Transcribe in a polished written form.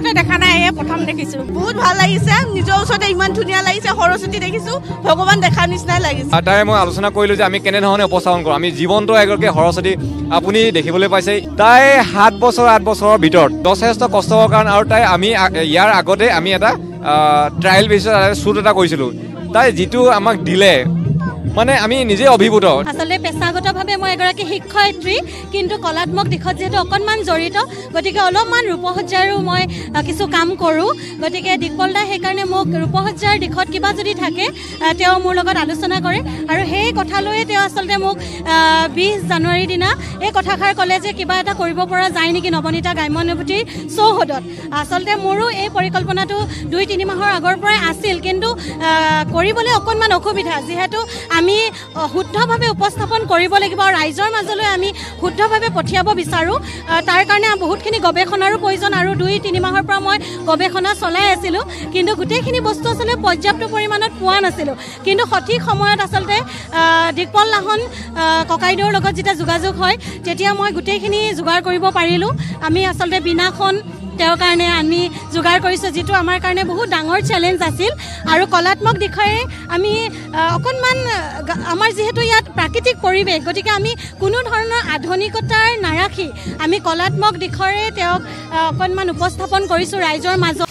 আগতে দেখা নাই, এই প্ৰথম দেখিছো। বহুত ভাল লাগিছে, নিজৰ ওচৰতে ইমান ধুনীয়া লাগিছে। সৰস্বতী দেখিছো, ভগৱান দেখা নিচিনাই লাগিছে। তাই মই আলোচনা কৰিলো যে আমি কেনেধৰণে উপস্থাপন কৰোঁ। আমি জীৱন্ত এগৰাকী সৰস্বতী আপুনি দেখিবলৈ পাইছে। তাই 7 বছৰ 8 বছৰৰ ভিতৰত যথেষ্ট কষ্টকৰ কাৰণ, আৰু তাই আমি ইয়াৰ আগতে আমি এটা ট্ৰায়েল বেচিছত শ্বুট এটা কৰিছিলোঁ। তাই যিটো আমাক দিলে মানে আমি নিজে অভিভূত। আচলতে পেছাগতভাৱে মই এগৰাকী শিক্ষয়িত্ৰী, কিন্তু কলাত্মক দিশত যিহেতু অকণমান জড়িত, গতিকে অলপমান ৰূপসজ্জাৰো মই কিছু কাম কৰোঁ। গতিকে দিকপল দাই সেইকাৰণে মোক ৰূপসজ্জাৰ দিশত কিবা যদি থাকে তেওঁ মোৰ লগত আলোচনা কৰে, আৰু সেই কথালৈয়ে তেওঁ আচলতে মোক 20 জানুৱাৰীৰ দিনা এই কথাষাৰ ক'লে যে কিবা এটা কৰিব পৰা যায় নেকি নৱনীতা গ্ৰাম্যানুভূতিৰ চৌহদত। আচলতে মোৰো এই পৰিকল্পনাটো 2-3 মাহৰ আগৰ পৰাই আছিল, কিন্তু কৰিবলৈ অকণমান অসুবিধা, যিহেতু আমি শুদ্ধভাৱে উপস্থাপন কৰিব লাগিব আৰু ৰাইজৰ মাজলৈ আমি শুদ্ধভাৱে পঠিয়াব বিচাৰোঁ। তাৰ কাৰণে বহুতখিনি গৱেষণাৰো প্ৰয়োজন, আৰু 2-3 মাহৰ পৰা মই গৱেষণা চলাই আছিলোঁ, কিন্তু গোটেইখিনি বস্তু আচলতে পৰ্যাপ্ত পৰিমাণত পোৱা নাছিলোঁ। কিন্তু সঠিক সময়ত আচলতে দিকপল লাহন ককাইদেউৰ লগত যেতিয়া যোগাযোগ হয়, তেতিয়া মই গোটেইখিনি যোগাৰ কৰিব পাৰিলোঁ। আমি আচলতে বিনাখন তেওঁৰ কাৰণে আমি যোগাৰ কৰিছোঁ, যিটো আমাৰ কাৰণে বহুত ডাঙৰ চেলেঞ্জ আছিল। আৰু কলাত্মক দিশৰে আমি অকণমান, আমাৰ যিহেতু ইয়াত প্ৰাকৃতিক পৰিৱেশ, গতিকে আমি কোনো ধৰণৰ আধুনিকতাৰ নাৰাখি আমি কলাত্মক দিশৰে তেওঁক অকণমান উপস্থাপন কৰিছোঁ ৰাইজৰ মাজত।